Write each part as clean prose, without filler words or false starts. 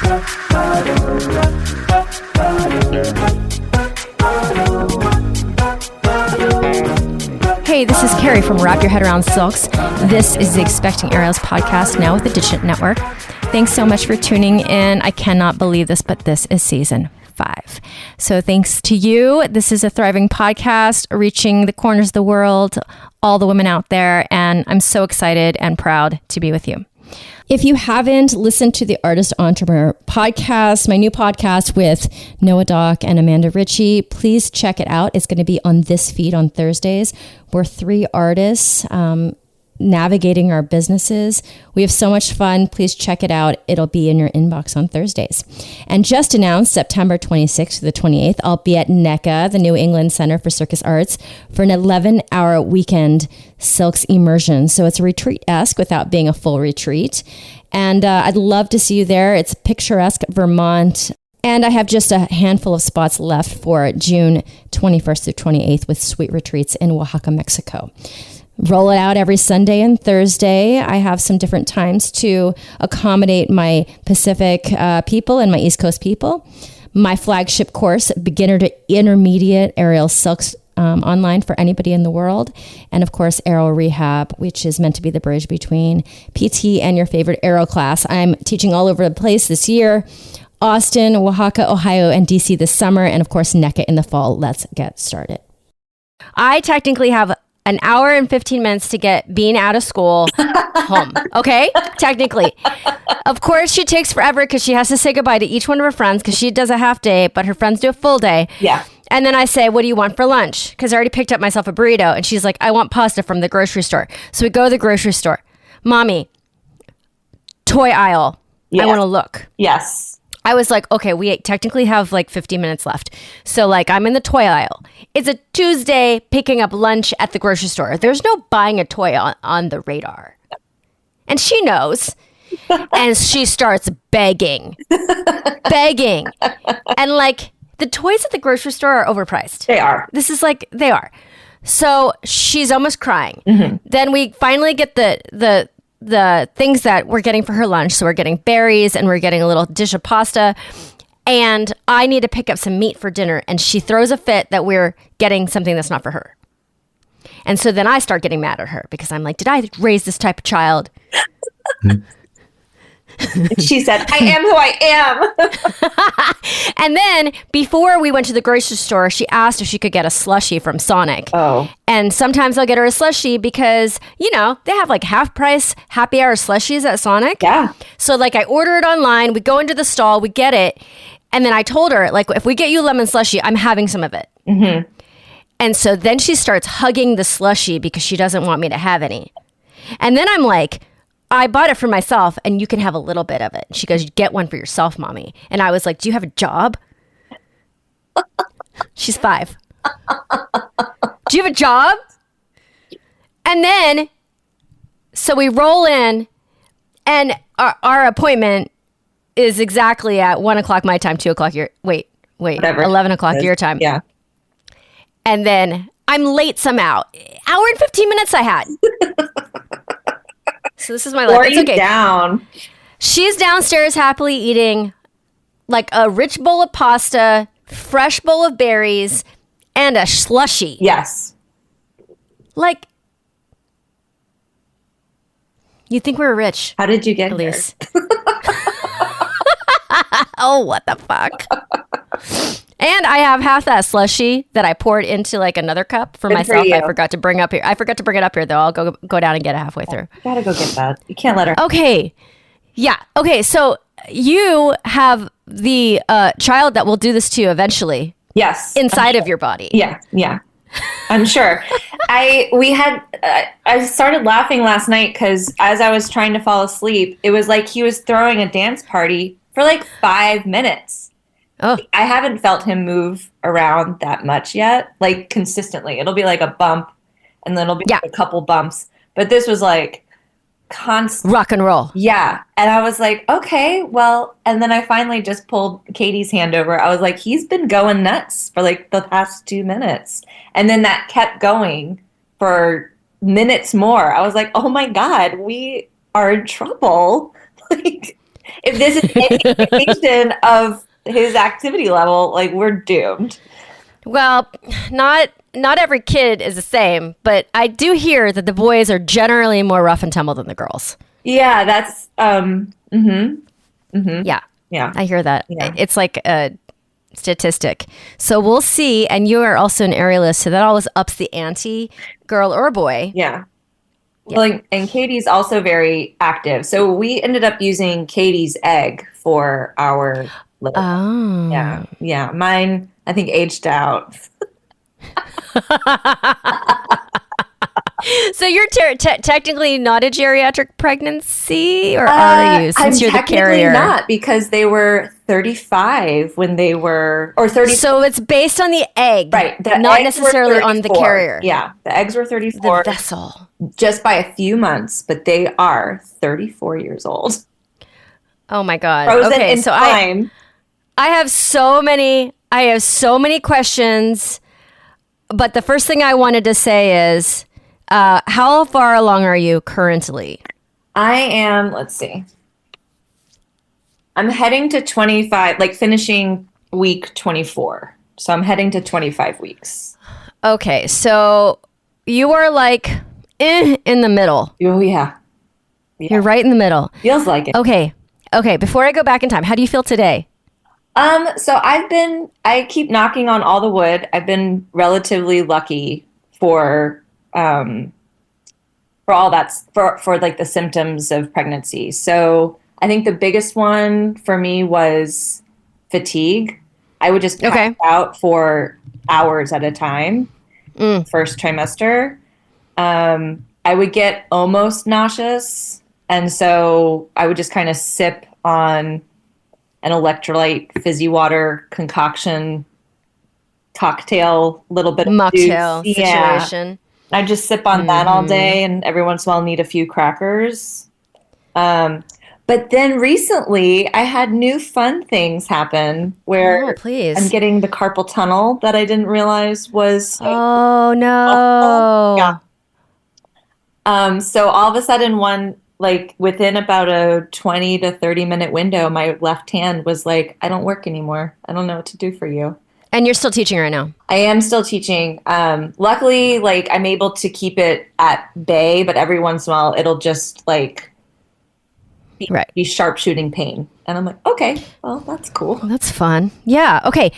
Hey, this is Carrie from Wrap Your Head Around Silks. This is the Expecting Ariels podcast, now with the Digit Network. Thanks so much for tuning in. I cannot believe this, but this is season 5. So thanks to you. This is a thriving podcast, reaching the corners of the world, all the women out there, and I'm so excited and proud to be with you. If you haven't listened to the Artist Entrepreneur podcast, my new podcast with Noah Dock and Amanda Ritchie, please check it out. It's going to be on this feed on Thursdays. We're 3 artists navigating our businesses. We have so much fun. Please check it out. It'll be in your inbox on Thursdays. And just announced September 26th to the 28th, I'll be at NECA, the New England Center for Circus Arts, for an 11-hour weekend silks immersion. So it's a retreat-esque without being a full retreat. And I'd love to see you there. It's picturesque Vermont. And I have just a handful of spots left for June 21st through 28th with sweet retreats in Oaxaca, Mexico. Roll it out every Sunday and Thursday. I have some different times to accommodate my Pacific people and my East Coast people. My flagship course, Beginner to Intermediate Aerial Silks, online for anybody in the world. And of course, Aerial Rehab, which is meant to be the bridge between PT and your favorite aerial class. I'm teaching all over the place this year. Austin, Oaxaca, Ohio, and DC this summer. And of course, NECA in the fall. Let's get started. I technically have an hour and 15 minutes to get Bean out of school home. Okay? Technically. Of course, she takes forever because she has to say goodbye to each one of her friends because she does a half day, but her friends do a full day. Yeah. And then I say, what do you want for lunch? Because I already picked up myself a burrito. And she's like, I want pasta from the grocery store. So we go to the grocery store. Mommy, toy aisle. Yes. I want to look. Yes. I was like, okay, we technically have like 50 minutes left. So like I'm in the toy aisle. It's a Tuesday picking up lunch at the grocery store. There's no buying a toy on the radar. And she knows. And she starts begging. And like the toys at the grocery store are overpriced. They are. This is like, they are. So she's almost crying. Mm-hmm. Then we finally get the things that we're getting for her lunch. So we're getting berries and we're getting a little dish of pasta. And I need to pick up some meat for dinner. And she throws a fit that we're getting something that's not for her. And so then I start getting mad at her because I'm like, did I raise this type of child? She said, I am who I am. And then before we went to the grocery store, she asked if she could get a slushie from Sonic. Oh. And sometimes I'll get her a slushie because, you know, they have like half price happy hour slushies at Sonic. Yeah. So like I order it online, we go into the stall, we get it. And then I told her, like, if we get you lemon slushie, I'm having some of it. Mm-hmm. And so then she starts hugging the slushie because she doesn't want me to have any. And then I'm like, I bought it for myself and you can have a little bit of it. She goes, get one for yourself, Mommy. And I was like, do you have a job? She's 5. Do you have a job? And then, so we roll in and our appointment is exactly at 1 o'clock my time, 2 o'clock your, wait, whatever. 11 o'clock your time. Yeah. And then I'm late somehow. Hour and 15 minutes I had. So this is my life. It's okay. Down. She's downstairs happily eating like a rich bowl of pasta, fresh bowl of berries, and a slushie. Yes. Like, you think we were rich. How did you get Elise? Oh, what the fuck? And I have half that slushie that I poured into like another cup for myself. I forgot to bring up here. I forgot to bring it up here though. I'll go down and get it halfway through. You gotta go get that. You can't let her. Okay. Yeah. Okay. So you have the child that will do this to you eventually. Yes. Inside of your body. Yeah. Yeah. I'm sure. I started laughing last night because as I was trying to fall asleep, it was like he was throwing a dance party for like 5 minutes. Oh. I haven't felt him move around that much yet, like consistently. It'll be like a bump and then it'll be like a couple bumps. But this was like constant. Rock and roll. Yeah. And I was like, okay, well, and then I finally just pulled Katie's hand over. I was like, he's been going nuts for like the past 2 minutes. And then that kept going for minutes more. I was like, oh my God, we are in trouble. Like, if this is any indication of his activity level, like we're doomed. Well, not every kid is the same, but I do hear that the boys are generally more rough and tumble than the girls. Yeah, that's Yeah, I hear that. Yeah. It's like a statistic. So we'll see. And you are also an aerialist, so that always ups the ante, girl or boy. Yeah. Well, and Katie's also very active. So we ended up using Katie's egg for our little. Oh. Yeah. Yeah. Mine, I think, aged out. So you're technically not a geriatric pregnancy, or are you? Since you're the carrier, not, because they were 35 when they were, or 30. So it's based on the egg, Right? Not necessarily on the carrier. Yeah, the eggs were 34. The vessel, just by a few months, but they are 34 years old. Oh my God! Frozen okay, in so time. I have so many questions, but the first thing I wanted to say is, how far along are you currently? I am, let's see. I'm heading to 25, like finishing week 24. So I'm heading to 25 weeks. Okay, so you are like in the middle. Oh, yeah. You're right in the middle. Feels like it. Okay, before I go back in time, how do you feel today? So I keep knocking on all the wood. I've been relatively lucky for all that, for like the symptoms of pregnancy. So I think the biggest one for me was fatigue. I would just pass out for hours at a time. First trimester. I would get almost nauseous. And so I would just kind of sip on an electrolyte fizzy water concoction cocktail, little bit of mocktail juice. situation. Yeah. I just sip on that all day, and every once in a while need a few crackers. But then recently I had new fun things happen where I'm getting the carpal tunnel that I didn't realize was. Oh no. Yeah. So all of a sudden within about a 20 to 30 minute window, my left hand was like, I don't work anymore. I don't know what to do for you. And you're still teaching right now? I am still teaching. Luckily, I'm able to keep it at bay, but every once in a while it'll just be sharpshooting pain. And I'm like, okay, well, that's cool. Well, that's fun. Yeah. Okay.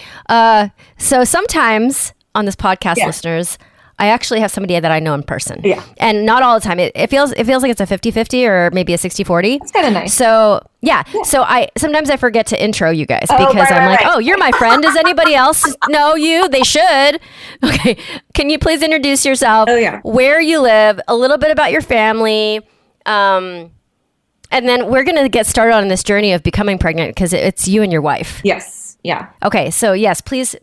So sometimes on this podcast, listeners, I actually have somebody that I know in person. Yeah. And not all the time. It feels like it's a 50-50 or maybe a 60-40. That's kind of nice. So, yeah. So sometimes I forget to intro you guys because I'm like, oh, you're my friend. Does anybody else know you? They should. Okay. Can you please introduce yourself? Oh, yeah. Where you live, a little bit about your family. And then we're going to get started on this journey of becoming pregnant because it's you and your wife. Yes. Yeah. Okay. So yes, please.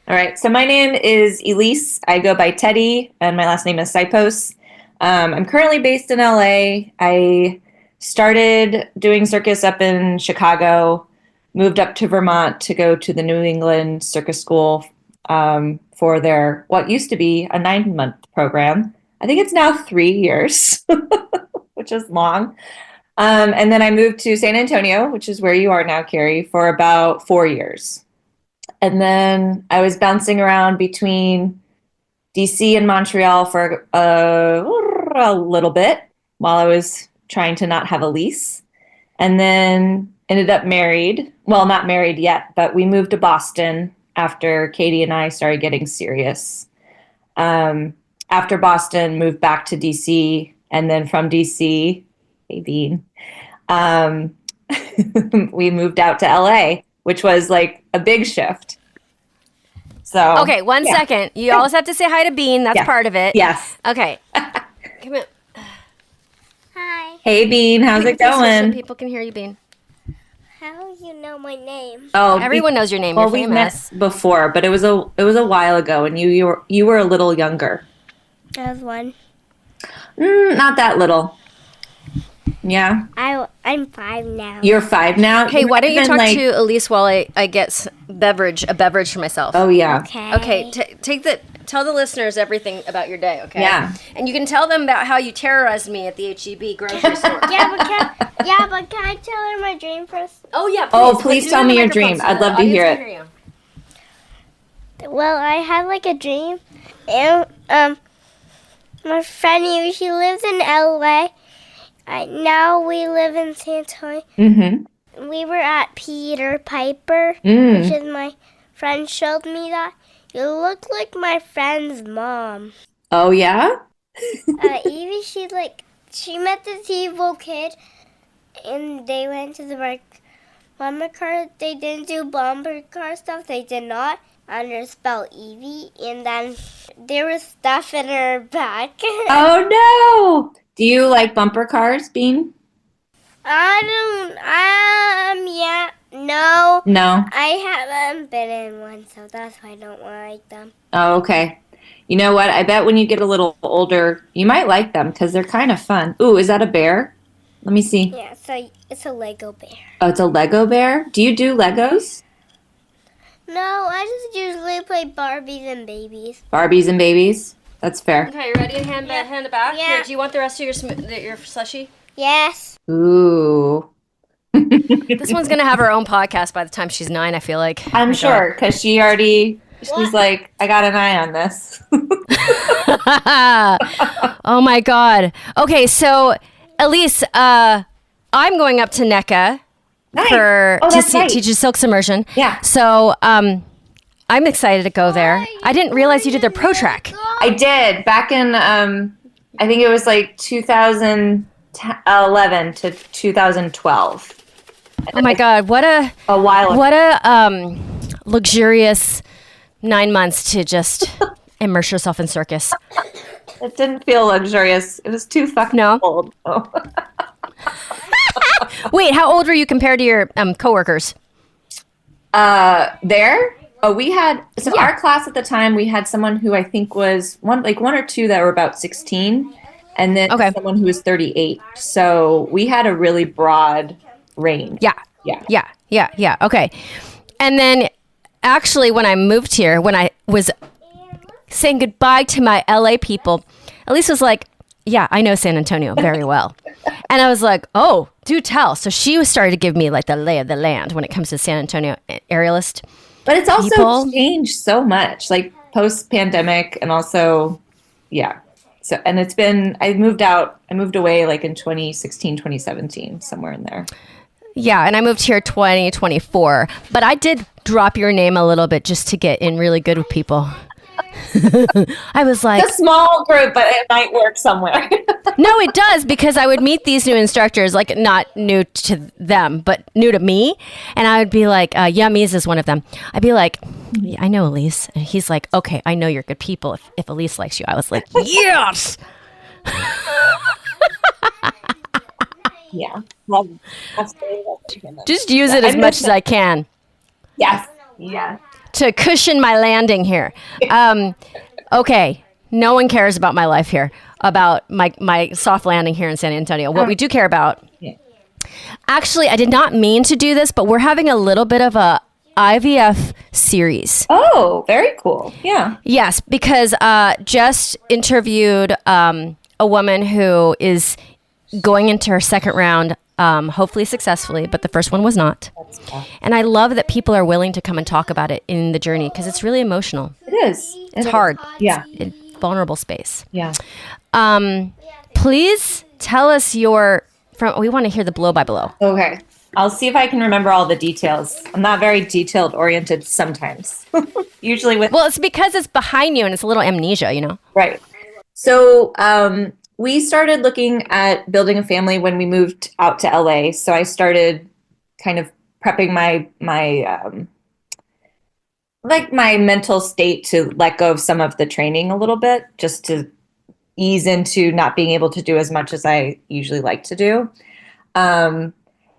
All right. So my name is Elise. I go by Teddy, and my last name is Sipos. I'm currently based in LA. I started doing circus up in Chicago, moved up to Vermont to go to the New England Circus School for their, what used to be a 9-month program. I think it's now 3 years, which is long. And then I moved to San Antonio, which is where you are now, Carrie, for about 4 years. And then I was bouncing around between DC and Montreal for a little bit while I was trying to not have Elise. And then ended up married. Well, not married yet, but we moved to Boston after Katie and I started getting serious. After Boston, moved back to DC. And then from DC... Hey, Bean. We moved out to LA, which was like a big shift. So okay, one second. You always have to say hi to Bean. That's part of it. Yes. Okay. Come here. Hi. Hey, Bean. How's it going? People can hear you, Bean. How do you know my name? Oh, everyone knows your name. Well, You're famous. We met before, but it was a while ago, and you were a little younger. I was 1. Not that little. Yeah. I'm 5 now. You're 5 now? Hey, why don't you talk to Elise while I get a beverage for myself? Oh, yeah. Okay. Okay, take tell the listeners everything about your day, okay? Yeah. And you can tell them about how you terrorized me at the HEB grocery store. but can I tell her my dream first? Oh, yeah, please. Oh, please tell me your dream. I'd love to hear it. Well, I had like a dream, and my friend, she lives in LA. Now we live in San Antonio. Mm-hmm. We were at Peter Piper, which is my friend showed me that. You look like my friend's mom. Oh, yeah? Evie, she met this evil kid, and they went to the bomber car. They didn't do bomber car stuff. They did not underspell Evie, and then there was stuff in her back. Oh, no! Do you like bumper cars, Bean? No. No? I haven't been in one, so that's why I don't like them. Oh, okay. You know what? I bet when you get a little older, you might like them because they're kind of fun. Ooh, is that a bear? Let me see. Yeah, so it's a Lego bear. Oh, it's a Lego bear? Do you do Legos? No, I just usually play Barbies and babies. Barbies and babies? That's fair. Okay, you ready? Hand it back? Yeah. Here, do you want the rest of your slushie? Yes. Ooh. This one's going to have her own podcast by the time she's 9, I feel like. I'm sure, because she's like, I got an eye on this. Oh, my God. Okay, so, Elise, I'm going up to NECA to teach you silk submersion. Yeah. So, I'm excited to go there. I didn't realize you did their pro track. I did. Back in, I think it was like 2011 to 2012. Oh, my God. What a while ago. What a luxurious 9 months to just immerse yourself in circus. It didn't feel luxurious. It was too fucking old. Oh. Wait, how old were you compared to your coworkers? There? Oh, we had our class at the time. We had someone who I think was one or two that were about 16, and then someone who was 38. So we had a really broad range. Yeah. Okay, and then actually, when I moved here, when I was saying goodbye to my LA people, Elise was like, "Yeah, I know San Antonio very well," and I was like, "Oh, do tell." So she was starting to give me like the lay of the land when it comes to San Antonio aerialist. But it's also changed so much, like post-pandemic, and also, yeah. So, and it's been, I moved away like in 2016, 2017, somewhere in there. Yeah, and I moved here 2024. But I did drop your name a little bit just to get in really good with people. I was like... It's a small group, but it might work somewhere. No, it does, because I would meet these new instructors, like not new to them, but new to me. And I would be like, Mies is one of them. I'd be like, yeah, I know Elise. And he's like, okay, I know you're good people if Elise likes you. I was like, yes! Yeah. Just use it as much as I can. Yes. Yeah. To cushion my landing here. Okay, no one cares about my life here, about my soft landing here in San Antonio. What we do care about, actually, I did not mean to do this, but we're having a little bit of a IVF series. Oh, very cool. Yeah. Yes, because just interviewed a woman who is going into her second round, hopefully successfully, but the first one was not. And I love that people are willing to come and talk about it in the journey because it's really emotional. It is. It's hard. Yeah. It's a vulnerable space. Yeah. Please tell us we want to hear the blow by blow. Okay. I'll see if I can remember all the details. I'm not very detailed oriented sometimes. Usually Well, it's because it's behind you and it's a little amnesia, you know? Right. So, we started looking at building a family when we moved out to LA. So I started kind of prepping my mental state to let go of some of the training a little bit, just to ease into not being able to do as much as I usually like to do. And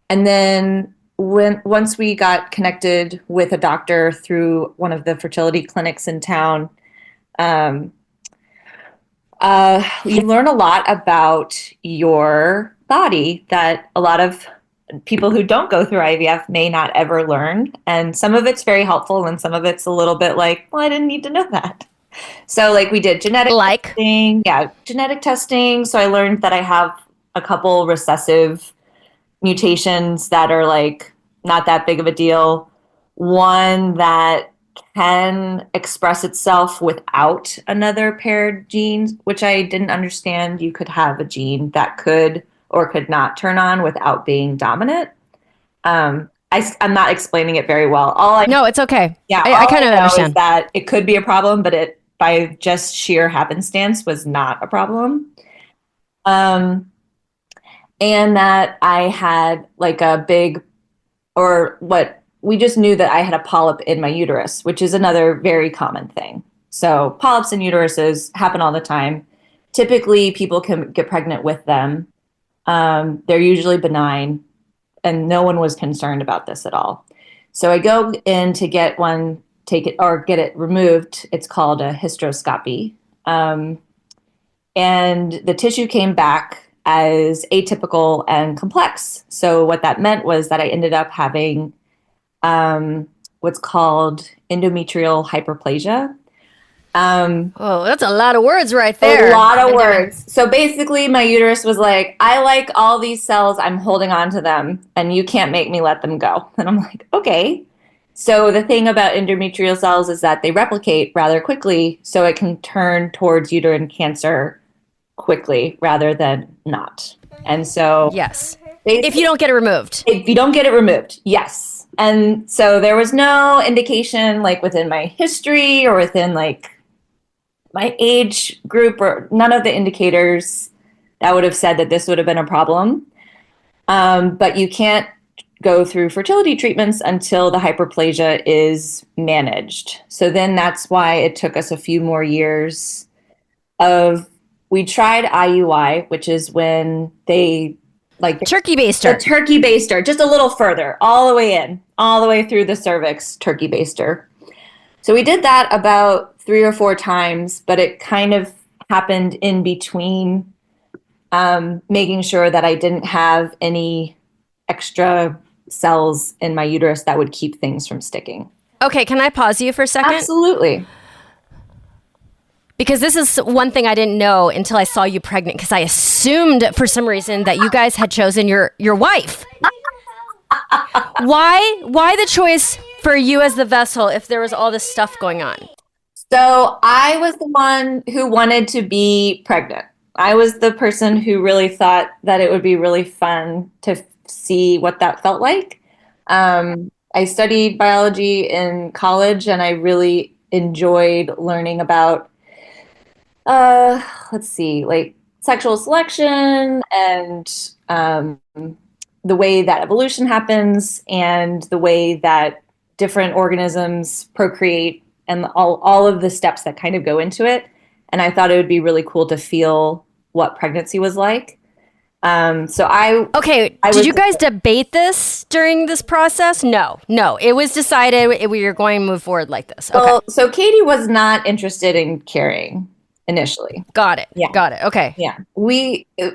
then once we got connected with a doctor through one of the fertility clinics in town, you learn a lot about your body that a lot of people who don't go through IVF may not ever learn. And some of it's very helpful and some of it's a little bit like, well, I didn't need to know that. So like we did genetic Like? testing. Yeah, genetic testing. So I learned that I have a couple recessive mutations that are like not that big of a deal. One that can express itself without another paired gene, which I didn't understand. You could have a gene that could or could not turn on without being dominant. I'm not explaining it very well. No, it's okay. Yeah, I kind of know understand is that it could be a problem, but it by just sheer happenstance was not a problem. And that I had like a big, or what we just knew that I had a polyp in my uterus, which is another very common thing. So polyps in uteruses happen all the time. Typically, people can get pregnant with them. They're usually benign, and no one was concerned about this at all. So I go in to get it removed. It's called a hysteroscopy. And the tissue came back as atypical and complex. So what that meant was that I ended up having what's called endometrial hyperplasia. Oh, that's a lot of words right there. A lot of words. So basically my uterus was like, I like all these cells, I'm holding on to them, and you can't make me let them go. And I'm like, okay. So the thing about endometrial cells is that they replicate rather quickly, so it can turn towards uterine cancer quickly rather than not. And so yes, if you don't get it removed. If you don't get it removed, yes. And so there was no indication like within my history or within like my age group or none of the indicators that would have said that this would have been a problem. But you can't go through fertility treatments until the hyperplasia is managed. So then that's why it took us a few more years we tried IUI, which is when they like turkey baster. The turkey baster, just a little further, all the way in, all the way through the cervix, turkey baster. So we did that about 3 or 4 times, but it kind of happened in between making sure that I didn't have any extra cells in my uterus that would keep things from sticking. Okay, can I pause you for a second? Absolutely. Because this is one thing I didn't know until I saw you pregnant, because I assumed for some reason that you guys had chosen your wife. Why the choice for you as the vessel if there was all this stuff going on? So I was the one who wanted to be pregnant. I was the person who really thought that it would be really fun to see what that felt like. I studied biology in college, and I really enjoyed learning about like sexual selection and the way that evolution happens and the way that different organisms procreate and all of the steps that kind of go into it. And I thought it would be really cool to feel what pregnancy was like. Did you guys debate this during this process? No, it was decided we were going to move forward like this. Okay. Well, so Katie was not interested in carrying initially. Got it. Yeah. Got it. Okay. Yeah.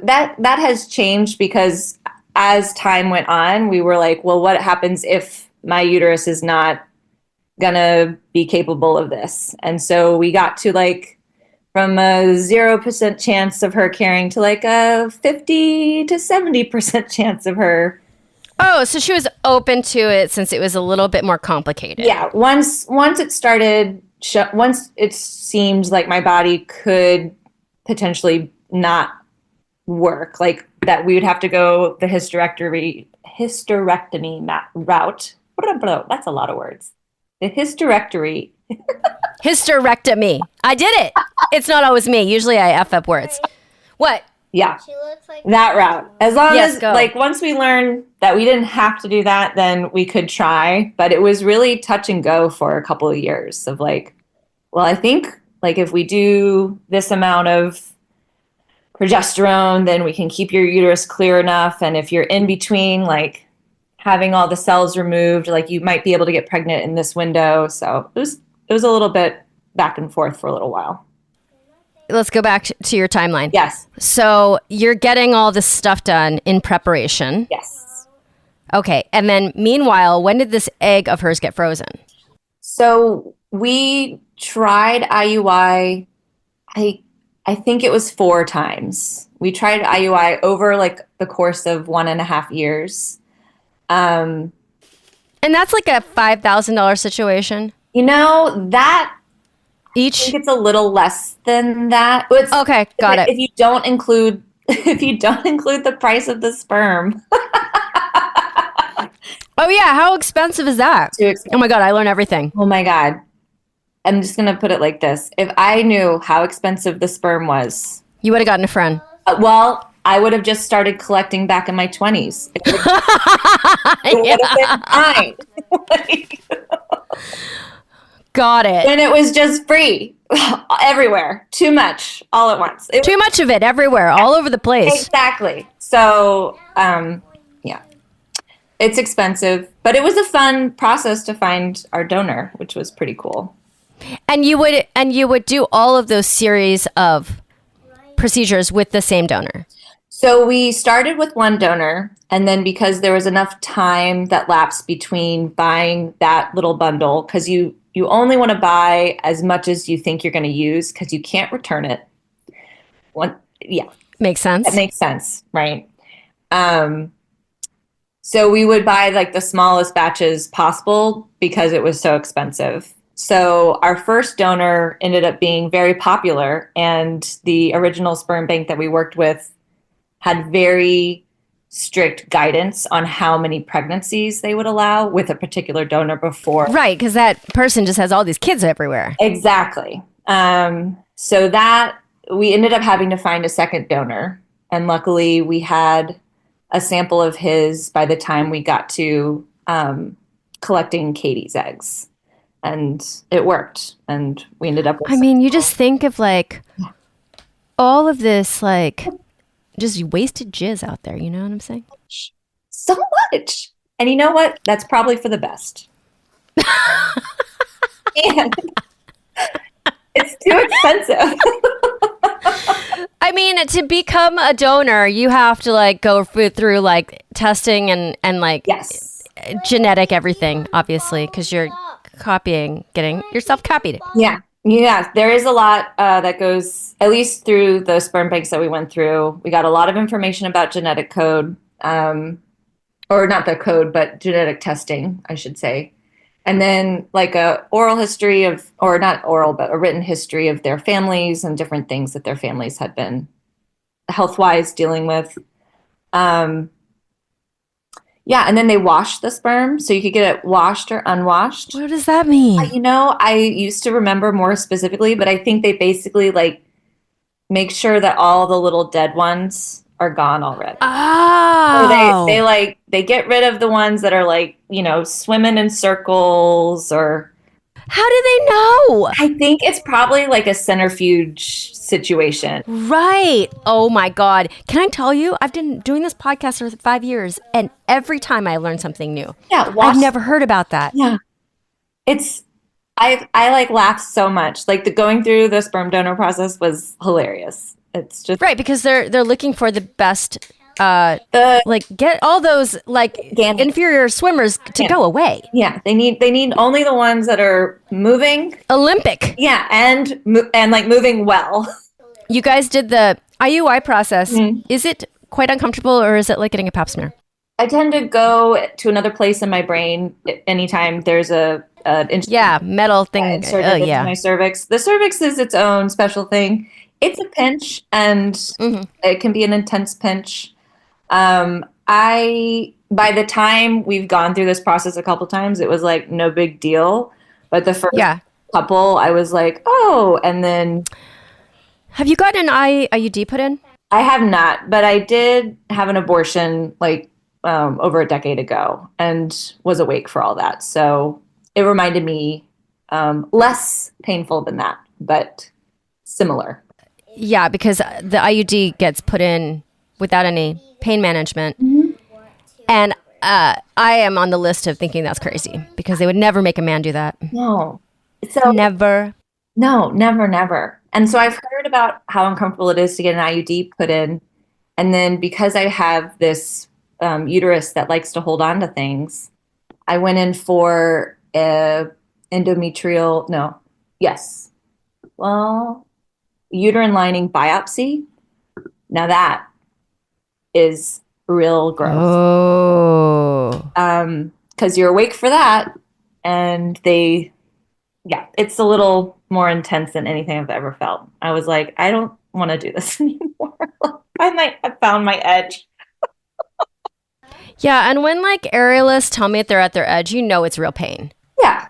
That has changed because as time went on, we were like, well, what happens if my uterus is not gonna be capable of this? And so we got to like from a 0% chance of her carrying to like a 50 to 70% chance of her. Oh, so she was open to it since it was a little bit more complicated. Yeah. Once it started, once it seemed like my body could potentially not work, like that we would have to go the hysterectomy route. That's a lot of words. The hysterectomy. Hysterectomy. I did it. It's not always me. Usually I F up words. What? Yeah. She looks like that route. As long as, go. like, once we learned that we didn't have to do that, then we could try. But it was really touch and go for a couple of years of like, well, I think like if we do this amount of progesterone, then we can keep your uterus clear enough. And if you're in between, like having all the cells removed, like you might be able to get pregnant in this window. So it was a little bit back and forth for a little while. Let's go back to your timeline. Yes. So you're getting all this stuff done in preparation. Yes. Okay. And then meanwhile, when did this egg of hers get frozen? So we tried IUI. I think it was 4 times. We tried IUI over like the course of 1.5 years. Um, And that's like a $5,000 situation that I each. think it's a little less than that. But Okay, got it. if you don't include the price of the sperm. Oh yeah, how expensive is that? Too expensive. Oh my God, I learn everything. Oh my God. I'm just going to put it like this. If I knew how expensive the sperm was, You would have gotten a friend. well, I would have just started collecting back in my 20s. It would have been fine. Like, Got it. when it was just free everywhere. Too much all at once. Too much of it everywhere, all over the place. Exactly. So, yeah, it's expensive, but it was a fun process to find our donor, which was pretty cool. And you would do all of those series of procedures with the same donor. So we started with one donor, and then because there was enough time that lapsed between buying that little bundle, because you only want to buy as much as you think you're going to use, because you can't return it. Yeah, Makes sense. that makes sense, right? So we would buy like the smallest batches possible because it was so expensive. So our first donor ended up being very popular, and the original sperm bank that we worked with had very strict guidance on how many pregnancies they would allow with a particular donor before. Right, because that person just has all these kids everywhere. Exactly. So that we ended up having to find a second donor, and luckily we had a sample of his by the time we got to collecting Katie's eggs, and it worked, and we ended up with I mean, you just think of like all of this, like just wasted jizz out there. You know what I'm saying? so much. And you know what? That's probably for the best. And it's too expensive. I mean, to become a donor, you have to like go through like testing and like Yes. genetic everything, obviously, because you're getting yourself copied. Yeah. Yeah. There is a lot that goes, at least through the sperm banks that we went through. We got a lot of information about genetic code, or not the code, but genetic testing, I should say. And then like a oral history of, or not oral, but a written history of their families and different things that their families had been health-wise dealing with. Yeah, and then they wash the sperm, so you could get it washed or unwashed. What does that mean? I used to remember more specifically, but I think they basically like make sure that all the little dead ones are gone already. Oh, So they get rid of the ones that are like, swimming in circles, or how do they know? I think it's probably like a centrifuge situation. Right. Oh my God. Can I tell you? I've been doing this podcast for 5 years, and every time I learn something new. Yeah, I've never heard about that. Yeah. I like laughed so much. Like the going through the sperm donor process was hilarious. It's just Right, because they're looking for the best the like get all those like Gametes. inferior swimmers to go away. Yeah, they need only the ones that are moving. Olympic. Yeah, and like moving well. You guys did the IUI process. Mm-hmm. Is it quite uncomfortable, or is it like getting a pap smear? I tend to go to another place in my brain anytime there's a metal thing. inserted into my cervix. The cervix is its own special thing. It's a pinch, and it can be an intense pinch. By the time we've gone through this process a couple times, it was like no big deal. But the first couple, I was like, oh, and then. Have you gotten an IUD put in? I have not, but I did have an abortion like over a decade ago and was awake for all that. So it reminded me less painful than that, but similar. Yeah, because the IUD gets put in without any pain management. Mm-hmm. And I am on the list of thinking that's crazy because they would never make a man do that. No. So Never. No, never. And so I've heard about how uncomfortable it is to get an IUD put in. And then because I have this uterus that likes to hold on to things, I went in for endometrial, no, yes. Well, uterine lining biopsy. Now that is real gross. Oh. Because you're awake for that, and it's a little more intense than anything I've ever felt. I was like, I don't want to do this anymore. I might have found my edge. Yeah, and when like aerialists tell me that they're at their edge, it's real pain. Yeah.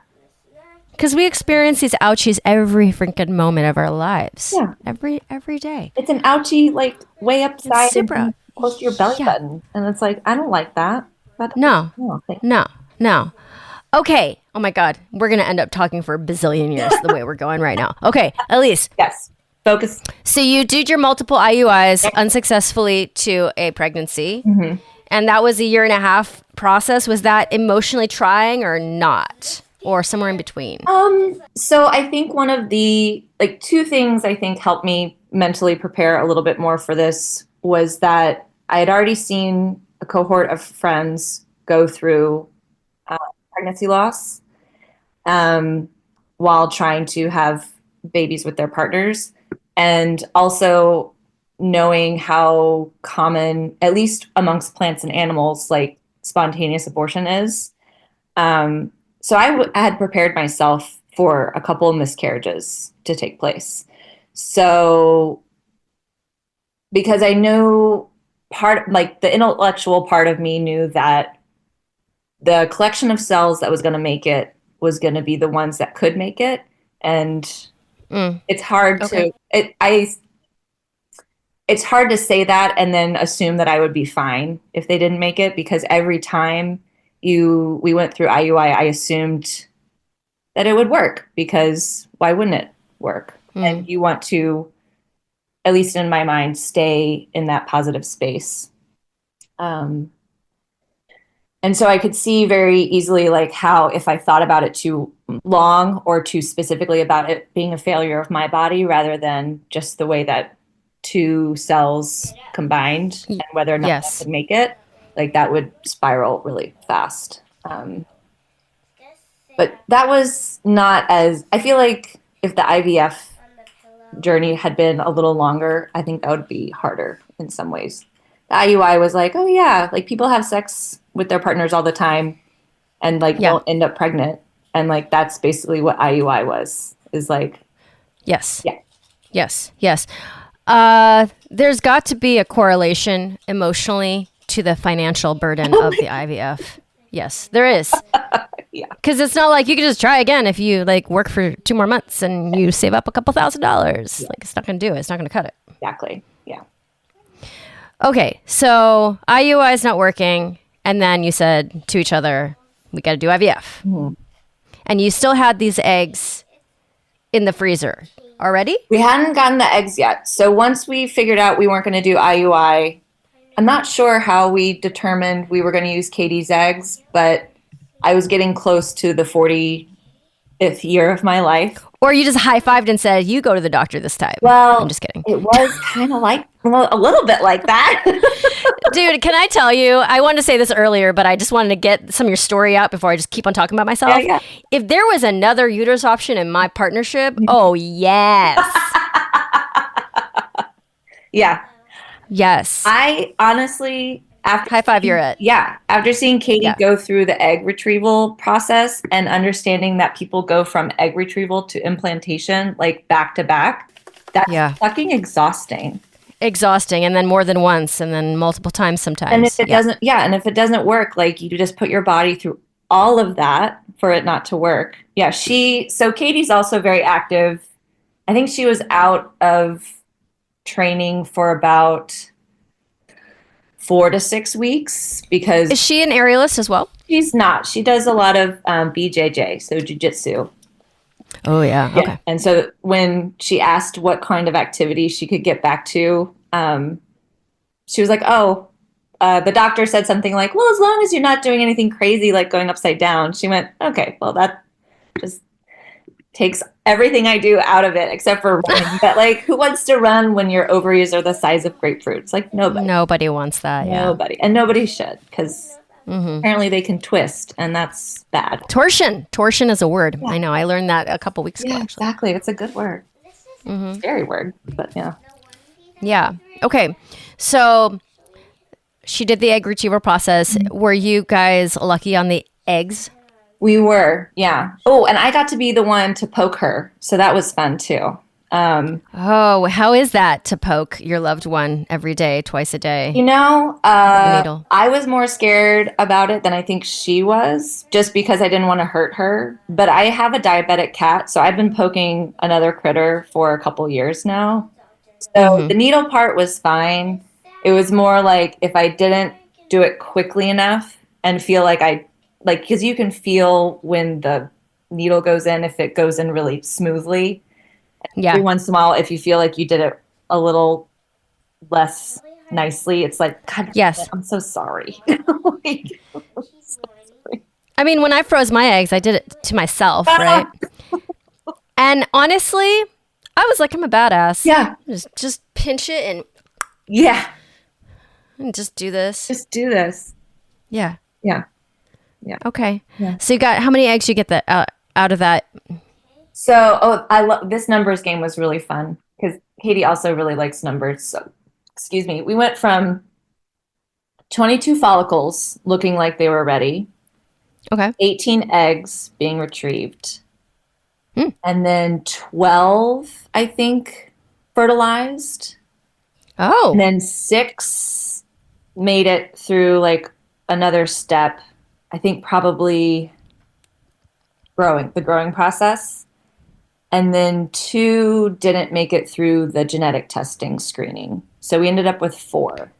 Because we experience these ouchies every freaking moment of our lives. Yeah. Every day. It's an ouchie, like, way upside super and close to your belly button. And it's like, I don't like that. No. Okay. Oh my God. We're going to end up talking for a bazillion years the way we're going right now. Okay. Elise. Yes. Focus. So you did your multiple IUIs unsuccessfully to a pregnancy. Mm-hmm. And that was a 1.5 year process. Was that emotionally trying or not? Or somewhere in between? So I think one of the, like, two things I think helped me mentally prepare a little bit more for this was that I had already seen a cohort of friends go through pregnancy loss while trying to have babies with their partners. And also knowing how common, at least amongst plants and animals, like spontaneous abortion is. So I had prepared myself for a couple of miscarriages to take place. So because I know the intellectual part of me knew that the collection of cells that was going to make it was going to be the ones that could make it. And it's hard it's hard to say that and then assume that I would be fine if they didn't make it, because every time we went through IUI, I assumed that it would work, because why wouldn't it work? And you want to, at least in my mind, stay in that positive space. And so I could see very easily like how if I thought about it too long or too specifically about it being a failure of my body rather than just the way that two cells combined and whether or not that could make it, like that would spiral really fast. But that was not as, I feel like if the IVF journey had been a little longer, I think that would be harder in some ways. The IUI was like, oh yeah, like people have sex with their partners all the time and like don't end up pregnant. And like, that's basically what IUI was, is like. Yes. Yeah. Yes. There's got to be a correlation emotionally to the financial burden of the IVF. Yes, there is. Yeah. Because it's not like you can just try again if you like work for 2 more months and you save up a couple $1,000. Yeah. Like it's not going to do it. It's not going to cut it. Exactly. Yeah. Okay. So IUI is not working. And then you said to each other, we got to do IVF. Mm-hmm. And you still had these eggs in the freezer already? We hadn't gotten the eggs yet. So once we figured out we weren't going to do IUI, I'm not sure how we determined we were going to use Katie's eggs, but I was getting close to the 40th year of my life. Or you just high-fived and said, you go to the doctor this time. Well, I'm just kidding. It was kind of like, a little bit like that. Dude, can I tell you, I wanted to say this earlier, but I just wanted to get some of your story out before I just keep on talking about myself. Yeah. If there was another uterus option in my partnership, oh, yes. Yeah. Yes. I honestly, high five, you're it. Yeah. After seeing Katie go through the egg retrieval process and understanding that people go from egg retrieval to implantation, like back to back, that's fucking exhausting. And then more than once and then multiple times sometimes. And if it doesn't work, like you just put your body through all of that for it not to work. Yeah. So Katie's also very active. I think she was out of training for about 4 to 6 weeks because... Is she an aerialist as well? She's not. She does a lot of BJJ, so jiu-jitsu. Oh, yeah. Okay. And so when she asked what kind of activity she could get back to, she was like, the doctor said something like, well, as long as you're not doing anything crazy like going upside down. She went, okay, well, that just takes everything I do out of it except for running. But like, who wants to run when your ovaries are the size of grapefruits? Like nobody. Nobody wants that. Nobody. And nobody should, because apparently they can twist, and that's bad. Torsion is a word. I know. I learned that a couple weeks ago. Yeah, Actually. exactly. It's a good word. Scary word, but yeah. Yeah. Okay. So she did the egg retrieval process. Were you guys lucky on the eggs? We were, yeah. Oh, and I got to be the one to poke her, so that was fun too. Oh, how is that to poke your loved one every day, twice a day? You know, The needle. I was more scared about it than I think she was, just because I didn't want to hurt her. But I have a diabetic cat, so I've been poking another critter for a couple years now. So the needle part was fine. It was more like if I didn't do it quickly enough and feel like because you can feel when the needle goes in, if it goes in really smoothly. Yeah. Every once in a while, if you feel like you did it a little less nicely, it's like, God, Yes. I'm so sorry. I mean, when I froze my eggs, I did it to myself, right? And honestly, I was like, I'm a badass. Yeah. Just pinch it Yeah. and just do this. Just do this. Yeah. Yeah. Okay. Yeah. So you got how many eggs you get that out of that? So, I love this numbers game was really fun because Katie also really likes numbers. So, excuse me. We went from 22 follicles looking like they were ready, Okay. 18 eggs being retrieved, and then 12, I think, fertilized. Oh. And then 6 made it through like another step. I think probably the growing process. And then 2 didn't make it through the genetic testing screening. So we ended up with 4.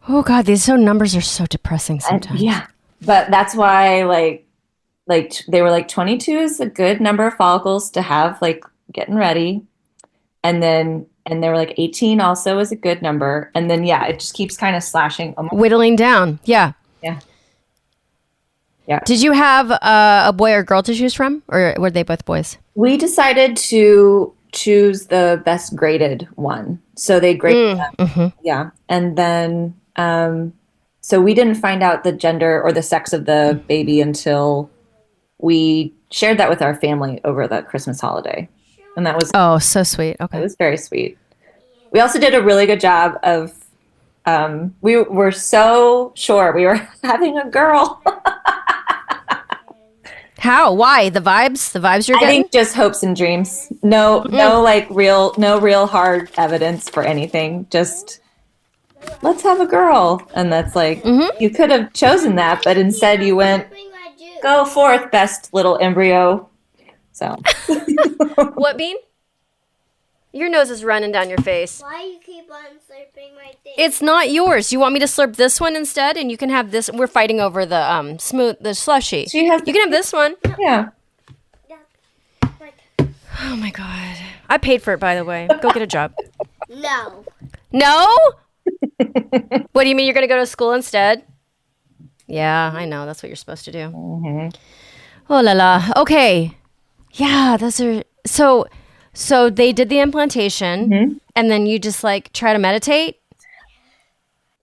Oh God, these numbers are so depressing sometimes. Yeah. But that's why like they were like 22 is a good number of follicles to have like getting ready. And they were like 18 also is a good number. And then yeah, it just keeps kind of slashing. Whittling down. Yeah. Yeah. Yeah. Did you have a boy or girl to choose from, or were they both boys? We decided to choose the best graded one. So they graded them. Yeah. And then, so we didn't find out the gender or the sex of the baby until we shared that with our family over the Christmas holiday. And that was, Oh, so sweet. it Okay. was very sweet. We also did a really good job of, we were so sure we were having a girl. How? Why? The vibes? The vibes you're I getting? think just hopes and dreams. No real hard evidence for anything. Just let's have a girl. And that's like, you could have chosen that, but instead you went, go forth, best little embryo. So What, Bean? Your nose is running down your face. Why you keep on slurping my thing? It's not yours. You want me to slurp this one instead, and you can have this. We're fighting over the the slushy. she has, You can have this one. yeah. Oh my God. I paid for it, by the way. Go get a job. No. No? What do you mean you're going to go to school instead? Yeah, I know. That's what you're supposed to do. Oh la la. Okay. Yeah, those are so they did the implantation and then you just like try to meditate.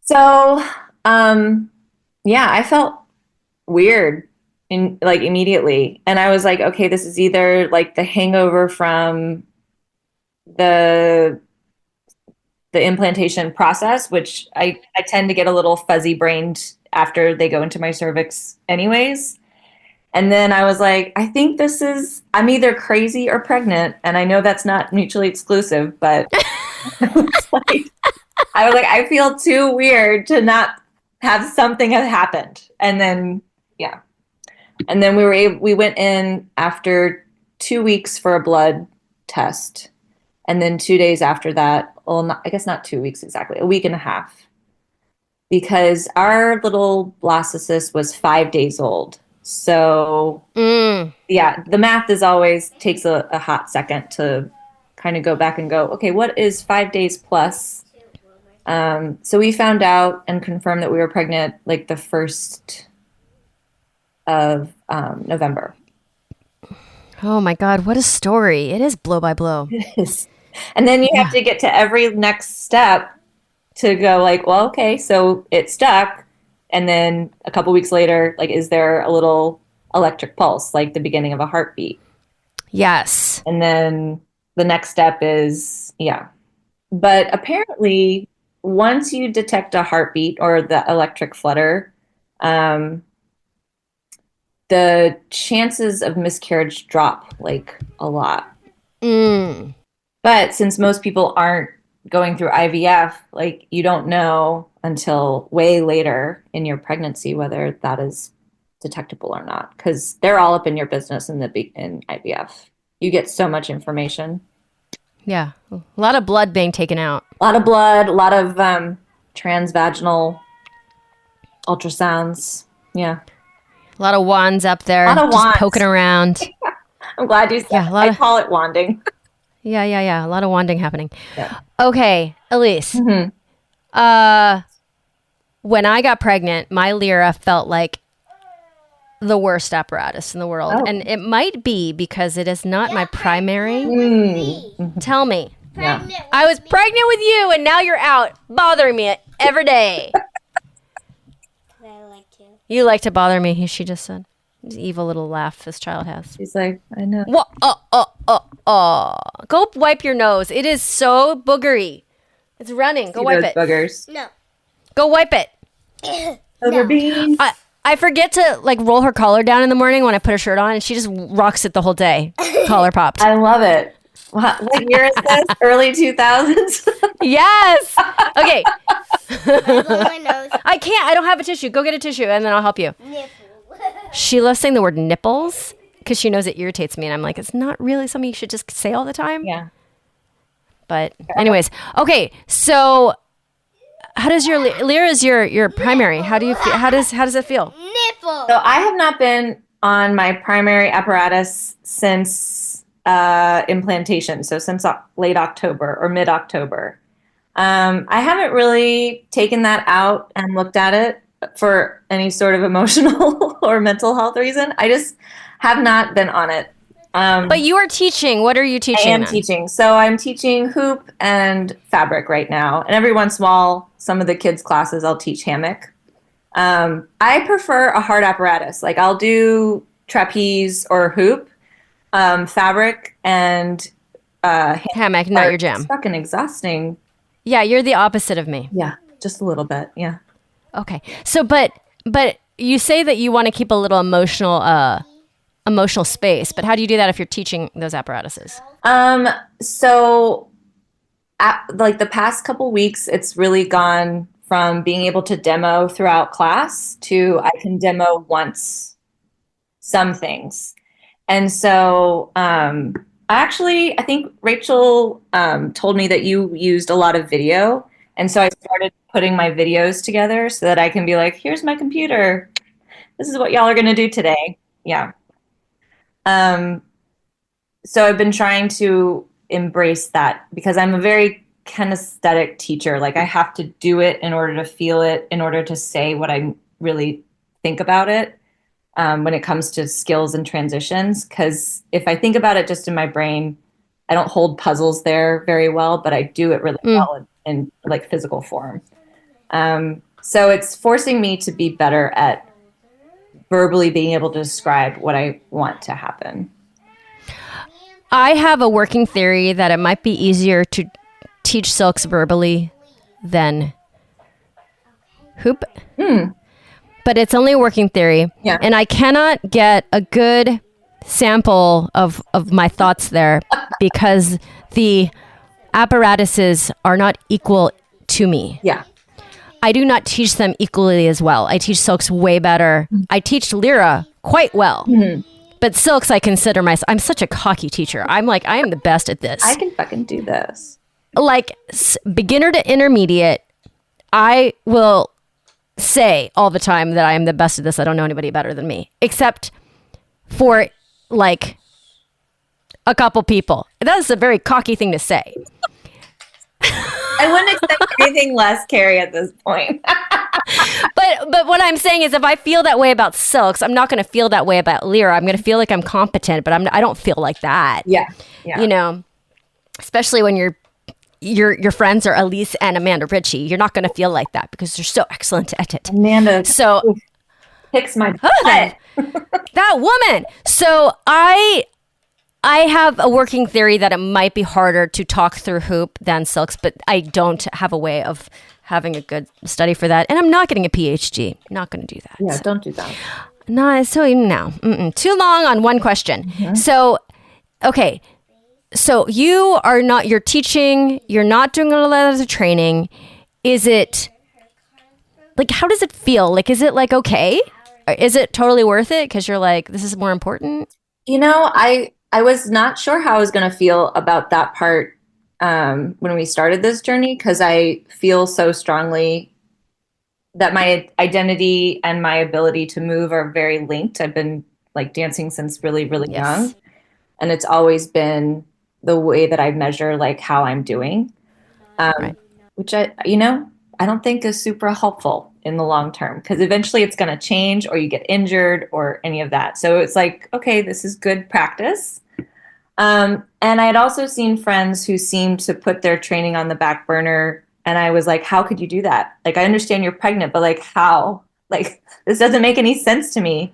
So, yeah, I felt weird immediately. And I was like, okay, this is either like the hangover from the implantation process, which I tend to get a little fuzzy brained after they go into my cervix anyways. And then I was like, I think I'm either crazy or pregnant. And I know that's not mutually exclusive, but I was like, I feel too weird to not have something have happened. And then, yeah. And then we went in after 2 weeks for a blood test. And then 2 days after that, I guess not 2 weeks exactly, a week and a half. Because our little blastocyst was 5 days old. So, yeah, the math takes a hot second to kind of go back and go, okay, what is 5 days plus? So we found out and confirmed that we were pregnant like the 1st of November. Oh my God, what a story. It is blow by blow. And then you have to get to every next step to go like, well, okay, so it stuck. And then a couple weeks later, like, is there a little electric pulse, like the beginning of a heartbeat? Yes. And then the next step is, But apparently, once you detect a heartbeat or the electric flutter, the chances of miscarriage drop like a lot. But since most people aren't going through IVF, like, you don't know until way later in your pregnancy whether that is detectable or not, because they're all up in your business in IVF. You get so much information. Yeah. A lot of blood being taken out. A lot of blood, a lot of transvaginal ultrasounds. Yeah. A lot of wands up there. A lot of just wands. poking around. I'm glad you said Yeah, I call it wanding. Yeah. A lot of wanding happening. Yeah. Okay, Elise. Mm-hmm. When I got pregnant, my Lyra felt like the worst apparatus in the world. Oh. And it might be because it is not my primary. Tell me. Yeah. I was pregnant with you and now you're out bothering me every day. I like to. You like to bother me, she just said. This evil little laugh this child has. She's like, I know. What? Go wipe your nose. It is so boogery. It's running. Go See wipe those it. boogers. No. Go wipe it. Over beans. I forget to like roll her collar down in the morning when I put a shirt on, and she just rocks it the whole day. Collar popped. I love it. What year is this? Early 2000s? Yes. Okay. I blow my nose. I can't. I don't have a tissue. Go get a tissue, and then I'll help you. Nipple. She loves saying the word nipples because she knows it irritates me, and I'm like, it's not really something you should just say all the time. Yeah. But anyways, okay. So, how does your Lyra's your primary? How do you feel? How does it feel? Nipple. So I have not been on my primary apparatus since implantation. So since late October or mid-October. I haven't really taken that out and looked at it for any sort of emotional or mental health reason. I just have not been on it. But you are teaching. What are you teaching? I am then? teaching. So I'm teaching hoop and fabric right now. And every once in a while, some of the kids' classes, I'll teach hammock. I prefer a hard apparatus. Like, I'll do trapeze or hoop, fabric, and Hammock, not your jam. It's fucking exhausting. Yeah, you're the opposite of me. Yeah, just a little bit. Yeah. Okay. So, but you say that you want to keep a little emotional space, but how do you do that if you're teaching those apparatuses? So like the past couple weeks, it's really gone from being able to demo throughout class to I can demo once some things. And so, I think Rachel told me that you used a lot of video. And so I started putting my videos together so that I can be like, here's my computer. This is what y'all are going to do today. Yeah. So I've been trying to embrace that because I'm a very kinesthetic teacher. Like, I have to do it in order to feel it, in order to say what I really think about it. When it comes to skills and transitions, because if I think about it just in my brain, I don't hold puzzles there very well, but I do it really well in like physical form. So it's forcing me to be better at verbally being able to describe what I want to happen. I have a working theory that it might be easier to teach silks verbally than hoop. But it's only a working theory. Yeah. And I cannot get a good sample of my thoughts there because the apparatuses are not equal to me. Yeah. I do not teach them equally as well. I teach silks way better. I teach Lyra quite well. But silks, I consider myself, I'm such a cocky teacher. I'm like, I am the best at this. I can fucking do this. Like beginner to intermediate, I will say all the time that I am the best at this. I don't know anybody better than me, except for like a couple people. That is a very cocky thing to say. I wouldn't expect anything less, Carrie, at this point. But what I'm saying is, if I feel that way about silks, I'm not going to feel that way about Lyra. I'm going to feel like I'm competent, but I don't feel like that. Yeah. You know, especially when you're your friends are Elise and Amanda Ritchie. You're not going to feel like that because they're so excellent at it. Amanda So kicks my butt. that woman. So I have a working theory that it might be harder to talk through hoop than silks, but I don't have a way of having a good study for that. And I'm not getting a PhD. Not going to do that. Yeah, don't do that. No, so no. Too long on one question. Mm-hmm. So, okay. So you're teaching, you're not doing a lot of the training. Is it, like, how does it feel? Like, is it like, okay? Is it totally worth it? Because you're like, this is more important. You know, I was not sure how I was going to feel about that part when we started this journey, because I feel so strongly that my identity and my ability to move are very linked. I've been like dancing since really, really young. And it's always been the way that I measure like how I'm doing, which I don't think is super helpful in the long term, because eventually it's going to change or you get injured or any of that. So it's like, okay, this is good practice. And I had also seen friends who seemed to put their training on the back burner. And I was like, how could you do that? Like, I understand you're pregnant, but like, how? Like, this doesn't make any sense to me.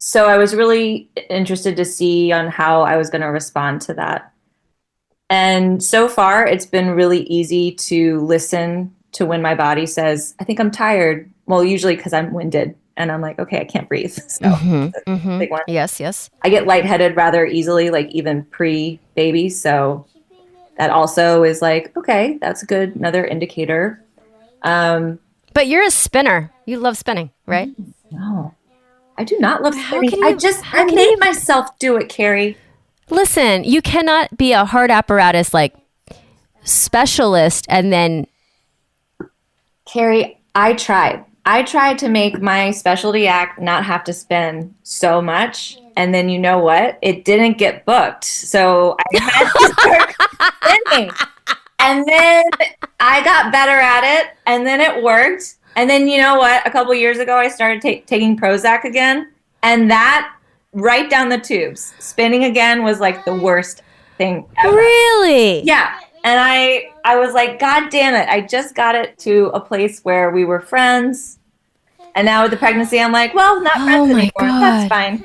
So I was really interested to see on how I was going to respond to that. And so far, it's been really easy to listen to when my body says, I think I'm tired. Well, usually because I'm winded. And I'm like, okay, I can't breathe. So that's a big one. Yes. I get lightheaded rather easily, like even pre-baby. So that also is like, okay, that's good. Another indicator. But you're a spinner. You love spinning, right? No, I do not love How spinning. can you- I made myself do it, Carrie. Listen, you cannot be a hard apparatus like specialist and then. Carrie, I tried. I tried to make my specialty act not have to spin so much. And then you know what? It didn't get booked. So I had to start spinning. And then I got better at it. And then it worked. And then you know what? A couple years ago, I started taking Prozac again. And that right down the tubes. Spinning again was like the worst thing ever. Really? Yeah. And I was like, God damn it. I just got it to a place where we were friends. And now with the pregnancy, I'm like, well, not friends anymore. God. That's fine.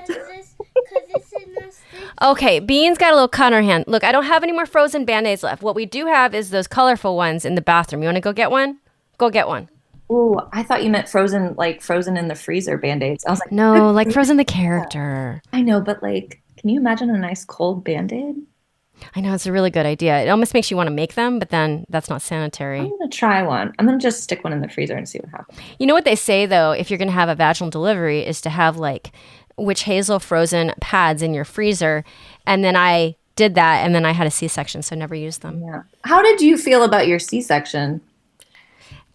Okay, Bean's got a little cut on her hand. Look, I don't have any more frozen Band-Aids left. What we do have is those colorful ones in the bathroom. You want to go get one? Go get one. Ooh, I thought you meant frozen in the freezer Band-Aids. I was like, No, like frozen the character. I know, but like, can you imagine a nice cold Band-Aid? I know, it's a really good idea. It almost makes you want to make them, but then that's not sanitary. I'm going to try one. I'm going to just stick one in the freezer and see what happens. You know what they say, though, if you're going to have a vaginal delivery is to have like witch hazel frozen pads in your freezer. And then I did that, and then I had a C-section, so I never used them. Yeah. How did you feel about your C-section?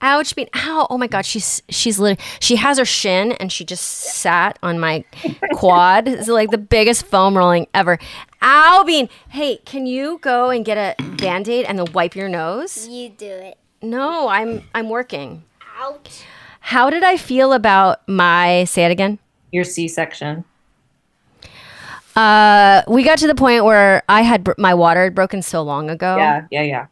Ouch, Bean. Ow. Oh my God. She's literally, she has her shin and she just sat on my quad. It's like the biggest foam rolling ever. Ow, Bean. Hey, can you go and get a Band-Aid and then wipe your nose? You do it. No, I'm working. Ouch. How did I feel about say it again? Your C-section. We got to the point where I had my water had broken so long ago. Yeah.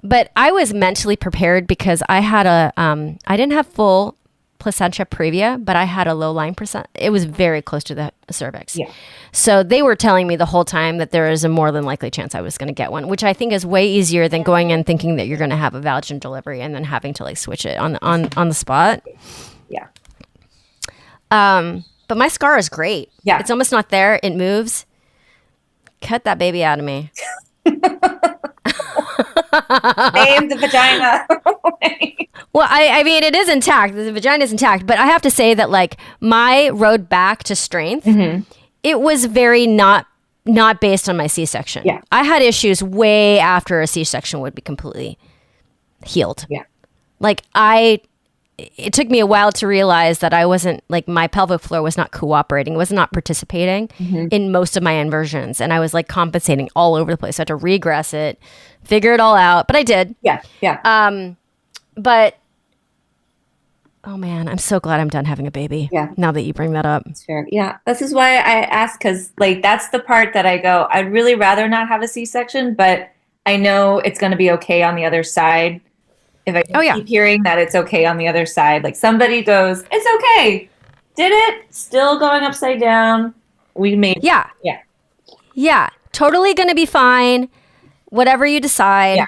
But I was mentally prepared because I had I didn't have full placenta previa, but I had a low lying percent. It was very close to the cervix. Yeah. So they were telling me the whole time that there is a more than likely chance I was going to get one, which I think is way easier than going in thinking that you're going to have a vaginal delivery and then having to like switch it on the spot. Yeah. But my scar is great. Yeah. It's almost not there. It moves. Cut that baby out of me. Save the vagina. Well, I mean, it is intact. The vagina is intact. But I have to say that, like, my road back to strength, it was very not based on my C-section. Yeah. I had issues way after a C-section would be completely healed. Yeah. Like, it took me a while to realize that I wasn't, like, my pelvic floor was not cooperating, was not participating in most of my inversions. And I was, like, compensating all over the place. I had to regress it, figure it all out. But I did. Yeah. But, oh, man, I'm so glad I'm done having a baby. Yeah. Now that you bring that up. That's fair. Yeah. This is why I ask, because, like, that's the part that I go, I'd really rather not have a C-section, but I know it's going to be okay on the other side. If I keep hearing that it's okay on the other side, like somebody goes, it's okay. Did it? Still going upside down. We made Yeah. Yeah. Yeah. Totally going to be fine. Whatever you decide. Yeah.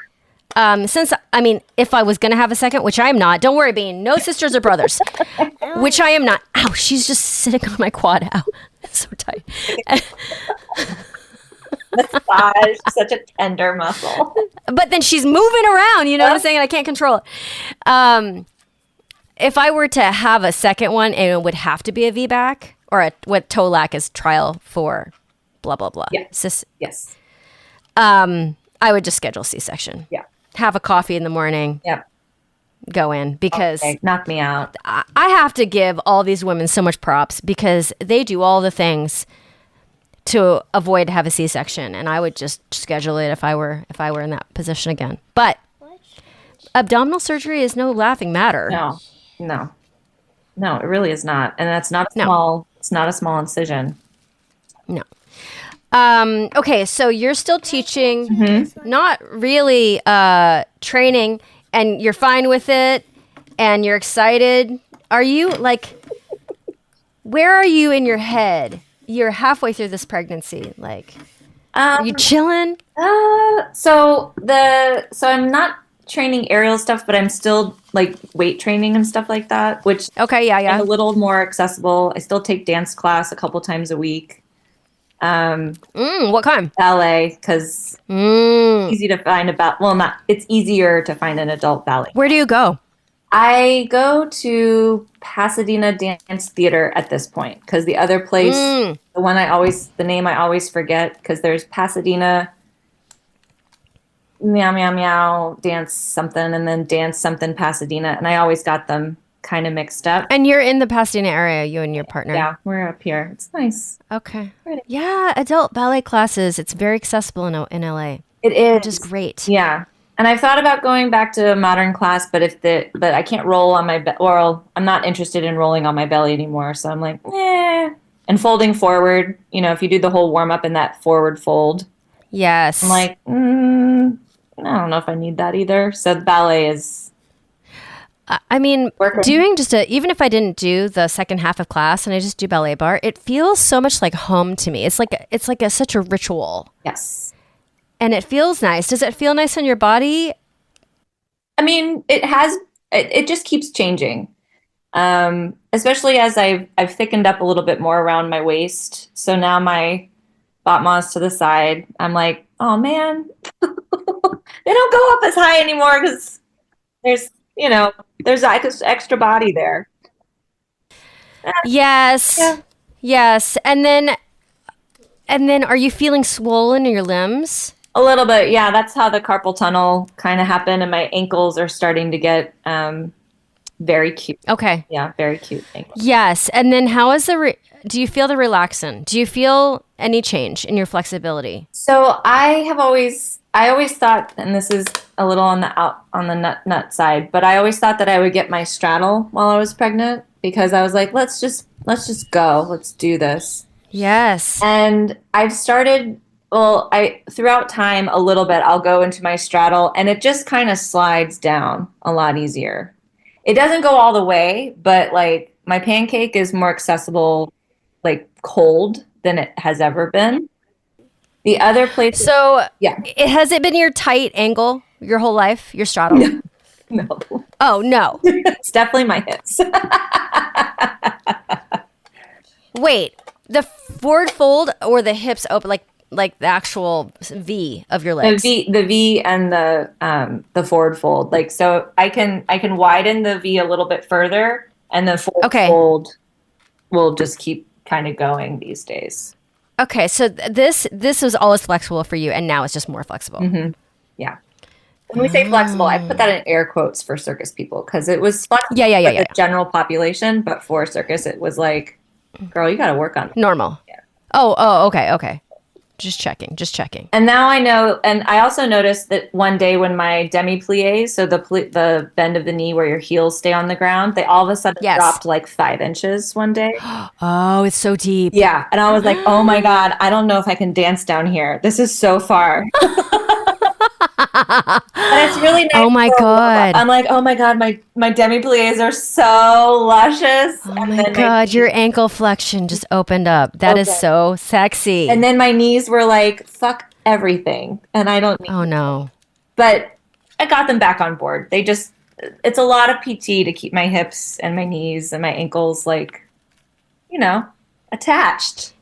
If I was going to have a second, which I'm not, don't worry, Bean, no sisters or brothers, which I am not. Ow, she's just sitting on my quad. Ow, it's so tight. Massage, such a tender muscle. But then she's moving around, you know what I'm saying? And I can't control it. If I were to have a second one, it would have to be a VBAC or what TOLAC is trial for blah, blah, blah. Yeah. Yes. I would just schedule C-section. Yeah. Have a coffee in the morning. Yep. Go in because knock me out. I have to give all these women so much props because they do all the things to avoid have a C-section, and I would just schedule it if I were in that position again. But abdominal surgery is no laughing matter. No, it really is not, and that's not small. It's not a small incision. No. Okay, so you're still teaching, not really training, and you're fine with it, and you're excited. Are you where are you in your head? You're halfway through this pregnancy. Are you chilling? So I'm not training aerial stuff, but I'm still weight training and stuff like that, which is a little more accessible. I still take dance class a couple times a week. What kind? Ballet, because easy to find it's easier to find an adult ballet. Where do you go? I go to Pasadena Dance Theater at this point because the other place, the name I always forget, because there's Pasadena Meow Meow Meow Dance something and then Dance something Pasadena, and I always got them kind of mixed up. And you're in the Pasadena area, you and your partner? Yeah, we're up here. It's nice. Okay. Yeah, adult ballet classes. It's very accessible in LA. It is. Which is great. Yeah. And I've thought about going back to a modern class, but I can't roll on my I'm not interested in rolling on my belly anymore. So I'm like, and folding forward. If you do the whole warm up in that forward fold. Yes. I'm like, I don't know if I need that either. So the ballet is. Doing even if I didn't do the second half of class and I just do ballet bar, it feels so much like home to me. It's like such a ritual. Yes. And it feels nice. Does it feel nice on your body? It just keeps changing. Especially as I've thickened up a little bit more around my waist. So now my bottom's to the side. I'm like, oh man, they don't go up as high anymore because there's extra body there. Yes. Yeah. Yes. And then are you feeling swollen in your limbs? A little bit. Yeah. That's how the carpal tunnel kind of happened. And my ankles are starting to get very cute. Okay. Yeah. Very cute ankles. Yes. And then how is do you feel the relaxin? Do you feel any change in your flexibility? So I always thought, and this is a little on the nut side, but I always thought that I would get my straddle while I was pregnant because I was like, let's just go, let's do this. Yes. And I've started, throughout time a little bit, I'll go into my straddle and it just kind of slides down a lot easier. It doesn't go all the way, but my pancake is more accessible, cold than it has ever been. The other place. So, yeah. Has it been your tight angle your whole life, your straddle? No. Oh, no. It's definitely my hips. Wait, the forward fold or the hips open, like the actual V of your legs? The V and the forward fold. So I can widen the V a little bit further and the forward fold will just keep kind of going these days. Okay, so this was always flexible for you, and now it's just more flexible. Mm-hmm. Yeah. When we say flexible, I put that in air quotes for circus people because it was flexible for the general population, but for circus, it was like, girl, you got to work on it. Normal. Yeah. Oh, okay. Just checking. And now I know, and I also noticed that one day when my demi-pliés, so the bend of the knee where your heels stay on the ground, they all of a sudden dropped 5 inches one day. Oh, it's so deep. Yeah. And I was like, oh my God, I don't know if I can dance down here. This is so far. it's really nice. Oh my God. I'm like, oh my God, my demi-plies are so luscious. Oh my God, your ankle flexion just opened up. That is so sexy. And then my knees were like, fuck everything. And I don't need Oh no. But I got them back on board. It's a lot of PT to keep my hips and my knees and my ankles attached.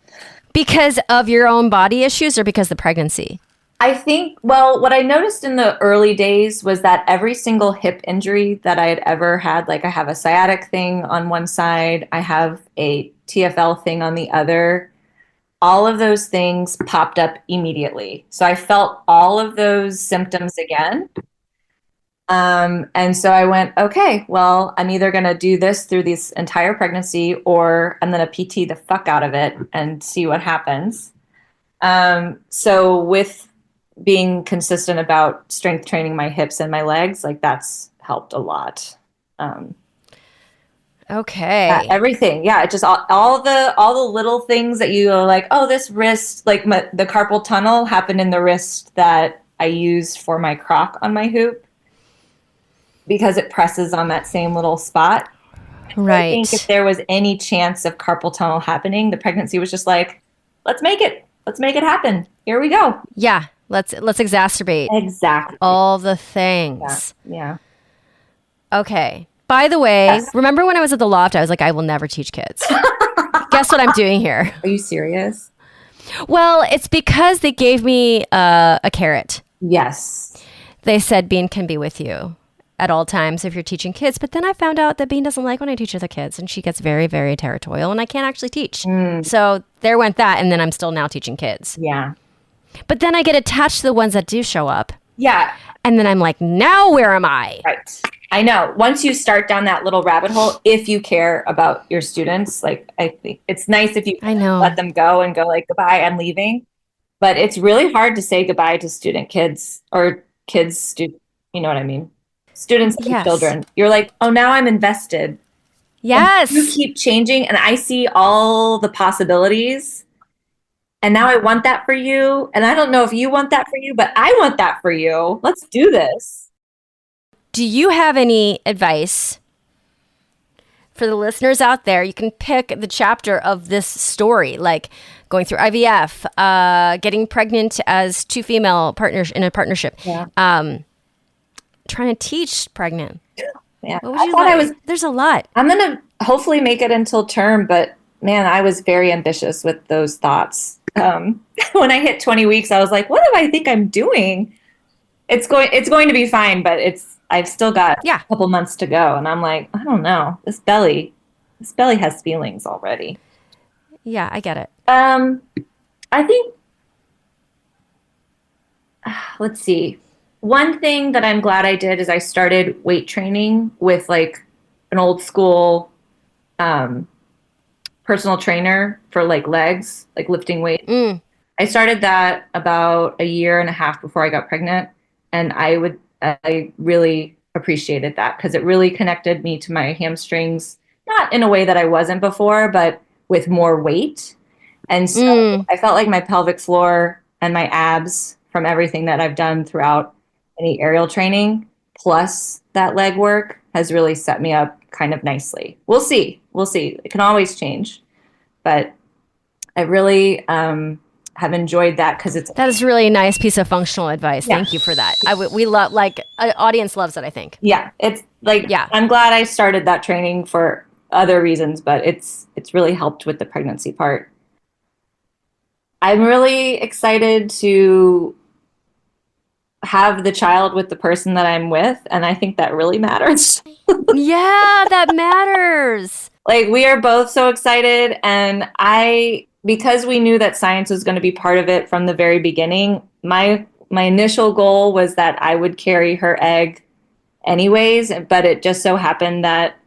Because of your own body issues or because of the pregnancy? I think, well, what I noticed in the early days was that every single hip injury that I had ever had, like I have a sciatic thing on one side, I have a TFL thing on the other, all of those things popped up immediately. So I felt all of those symptoms again. And so I went, okay, well, I'm either going to do this through this entire pregnancy or I'm going to PT the fuck out of it and see what happens. So with being consistent about strength training my hips and my legs, like that's helped a lot. Okay. Everything. Yeah. It just all the little things that you are like, oh, this wrist, like the carpal tunnel happened in the wrist that I used for my croc on my hoop because it presses on that same little spot. Right. I think if there was any chance of carpal tunnel happening, the pregnancy was just like, let's make it happen. Here we go. Yeah. Let's exacerbate exactly all the things. Yeah. Okay. By the way, Remember when I was at the loft, I was like, I will never teach kids. Guess what I'm doing here? Are you serious? Well, it's because they gave me a carrot. Yes. They said Bean can be with you at all times if you're teaching kids. But then I found out that Bean doesn't like when I teach other kids, and she gets very, very territorial, and I can't actually teach. So there went that, and then I'm still now teaching kids. Yeah. But then I get attached to the ones that do show up. Yeah. And then I'm like, now where am I? Right. I know. Once you start down that little rabbit hole, if you care about your students, like I think it's nice if you let them go and go like, goodbye, I'm leaving. But it's really hard to say goodbye to student kids or kids, you know what I mean? Students and children. You're like, oh, now I'm invested. Yes. And you keep changing and I see all the possibilities. And now I want that for you. And I don't know if you want that for you, but I want that for you. Let's do this. Do you have any advice for the listeners out there? You can pick the chapter of this story, like going through IVF, getting pregnant as two female partners in a partnership, trying to teach pregnant. Yeah. What would you like? There's a lot. I'm going to hopefully make it until term, but man, I was very ambitious with those thoughts. When I hit 20 weeks, I was like, what do I think I'm doing? It's going to be fine, but I've still got a couple months to go. And I'm like, I don't know. This belly has feelings already. Yeah, I get it. I think, let's see. One thing that I'm glad I did is I started weight training with like an old school personal trainer for like legs, like lifting weight. I started that about a year and a half before I got pregnant. And I really appreciated that because it really connected me to my hamstrings, not in a way that I wasn't before, but with more weight. And so I felt like my pelvic floor and my abs from everything that I've done throughout any aerial training, plus that leg work has really set me up kind of nicely. We'll see. It can always change. But I really have enjoyed that because that is really a nice piece of functional advice. Yeah. Thank you for that. We love, like, audience loves it, I think. Yeah, it's like, I'm glad I started that training for other reasons, but it's really helped with the pregnancy part. I'm really excited to have the child with the person that I'm with, and I think that really matters. Yeah, that matters. Like, we are both so excited, and because we knew that science was going to be part of it from the very beginning, my initial goal was that I would carry her egg anyways, but it just so happened that,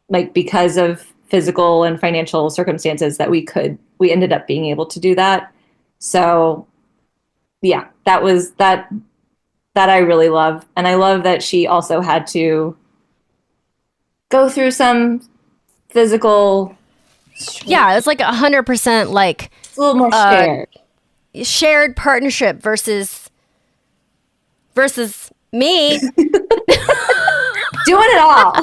like, because of physical and financial circumstances that we ended up being able to do that. So yeah, that I really love. And I love that she also had to go through some physical. Yeah, it's like 100% like it's a little more shared partnership versus versus me. Doing it all.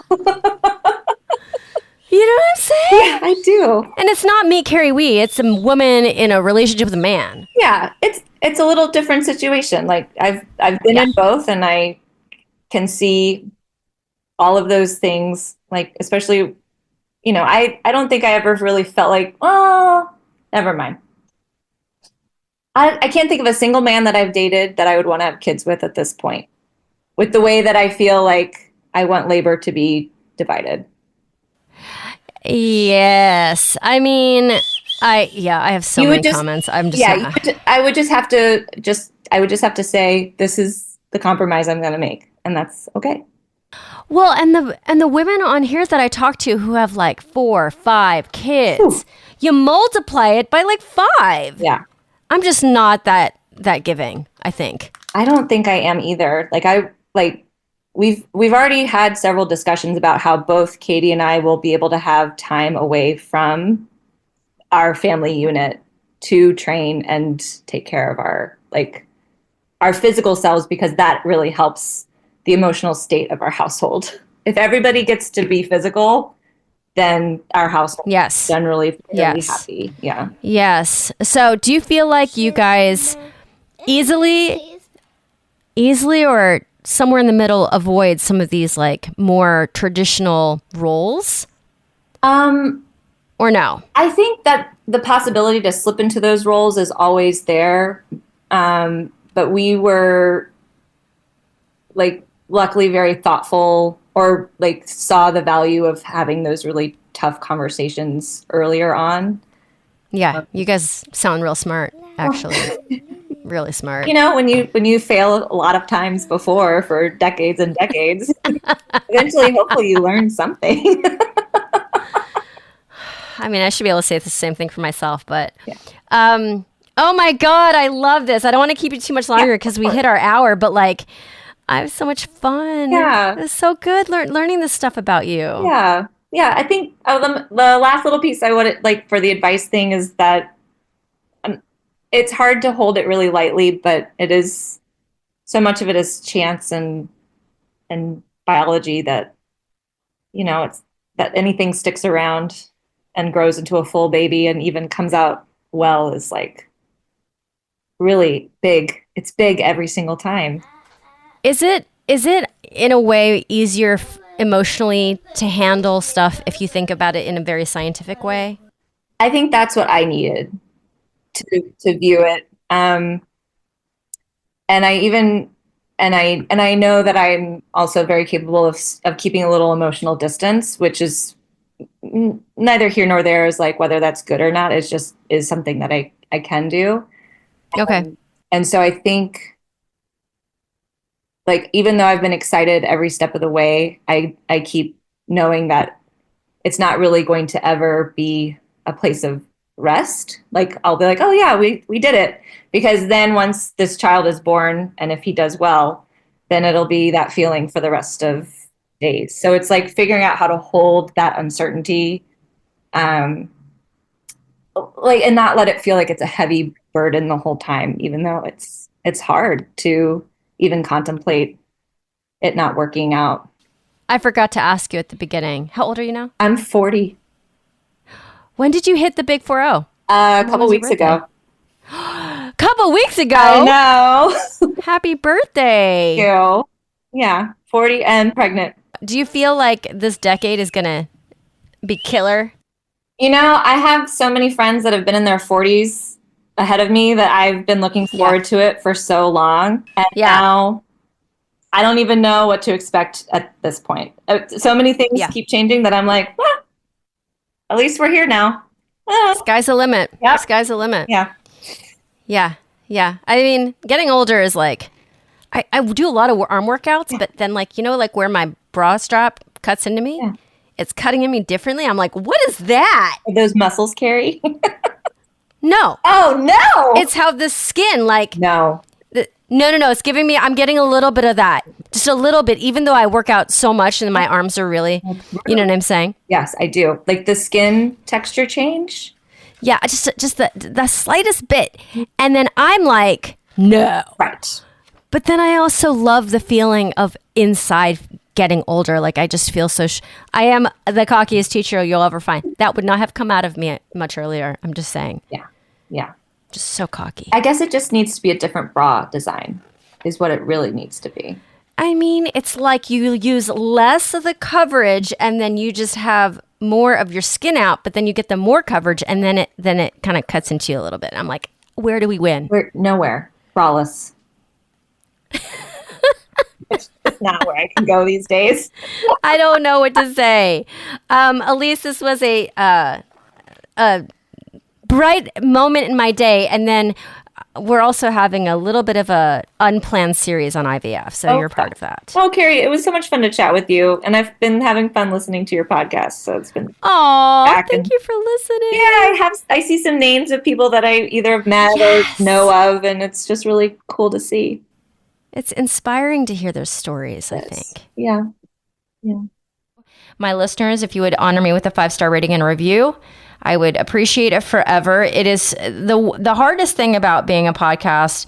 You know what I'm saying? Yeah, I do. And it's not me, Carrie Wee. It's a woman in a relationship with a man. Yeah, it's a little different situation. Like I've been in both, and I can see all of those things. Like especially, I don't think I ever really felt like, oh, never mind. I can't think of a single man that I've dated that I would want to have kids with at this point. With the way that I feel like I want labor to be divided. Yes. I mean, I have so many comments. I'm just I would just have to say this is the compromise I'm going to make, and that's okay. Well, and the women on here that I talk to who have like 4 or 5 kids, Ooh. You multiply it by like 5. Yeah. I'm just not that giving, I think. I don't think I am either. We've already had several discussions about how both Katie and I will be able to have time away from our family unit to train and take care of our physical selves, because that really helps the emotional state of our household. If everybody gets to be physical, then our household is generally really happy. Yeah. Yes. So do you feel like you guys easily or somewhere in the middle avoid some of these like more traditional roles? Or no? I think that the possibility to slip into those roles is always there. But we were luckily very thoughtful, or saw the value of having those really tough conversations earlier on. Yeah. You guys sound real smart, actually. Really smart. When you fail a lot of times before for decades and decades, eventually, hopefully you learn something. I mean, I should be able to say the same thing for myself, but oh my God, I love this. I don't want to keep you too much longer because we hit our hour, but I have so much fun. Yeah. It's so good learning this stuff about you. Yeah. Yeah. I think the last little piece I would for the advice thing is that it's hard to hold it really lightly, but it is, so much of it is chance and biology that, it's that anything sticks around and grows into a full baby and even comes out well is really big. It's big every single time. Is it in a way easier emotionally to handle stuff if you think about it in a very scientific way? I think that's what I needed to view it. And I know that I'm also very capable of keeping a little emotional distance, which is neither here nor there, is whether that's good or not. It's just is something that I can do. Okay. And so I think even though I've been excited every step of the way, I keep knowing that it's not really going to ever be a place of rest. I'll be oh yeah, we did it. Because then once this child is born, and if he does well, then it'll be that feeling for the rest of days. So it's figuring out how to hold that uncertainty, and not let it feel like it's a heavy burden the whole time, even though it's hard to even contemplate it not working out. I forgot to ask you at the beginning. How old are you now? I'm 40. When did you hit the big 40? A couple weeks ago. Couple weeks ago? I know. Happy birthday. Thank you. Yeah, 40 and pregnant. Do you feel like this decade is going to be killer? I have so many friends that have been in their 40s ahead of me that I've been looking forward to it for so long. And now I don't even know what to expect at this point. So many things keep changing that I'm at least we're here now. Sky's the limit. Yep. Sky's the limit. Yeah. Yeah. Yeah. I mean, getting older is I do a lot of arm workouts, but then where my bra strap cuts into me, it's cutting in me differently. I'm what is that? Are those muscles, Carrie? No. Oh, no. It's how the skin, No. No. It's giving me, I'm getting a little bit of that. Just a little bit, even though I work out so much and my arms are really, you know what I'm saying? Yes, I do. The skin texture change. Yeah, just the slightest bit. And then I'm no. Right. But then I also love the feeling of inside getting older. Like I just feel so, I am the cockiest teacher you'll ever find. That would not have come out of me much earlier. I'm just saying. Yeah. Yeah. Just so cocky. I guess it just needs to be a different bra design is what it really needs to be. I mean, it's like you use less of the coverage and then you just have more of your skin out, but then you get the more coverage and then it kind of cuts into you a little bit. I'm like, where do we win? We're nowhere. Braless. It's not where I can go these days. I don't know what to say. Elise, this was a bright moment in my day, and then we're also having a little bit of a unplanned series on IVF, so you're part of that. Oh, Carrie, it was so much fun to chat with you, and I've been having fun listening to your podcast, so it's been thank you for listening. Yeah, I see some names of people that I either have met or know of, and it's just really cool to see. It's inspiring to hear their stories, I think. Yeah. My listeners, if you would honor me with a 5-star rating and review, I would appreciate it forever. It is the hardest thing about being a podcaster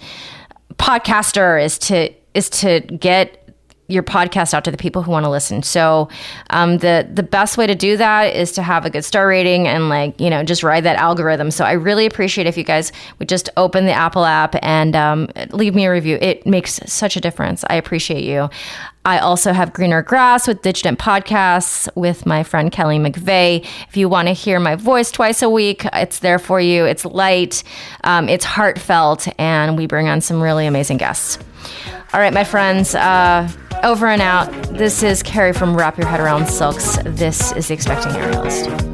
is to get your podcast out to the people who want to listen. So the best way to do that is to have a good star rating and just ride that algorithm. So I really appreciate if you guys would just open the Apple app and leave me a review. It makes such a difference. I appreciate you. I also have Greener Grass with Digitent Podcasts with my friend Kelly McVeigh. If you want to hear my voice twice a week, it's there for you. It's light, it's heartfelt, and we bring on some really amazing guests. All right, my friends, over and out. This is Carrie from Wrap Your Head Around Silks. This is The Expecting Aerialist.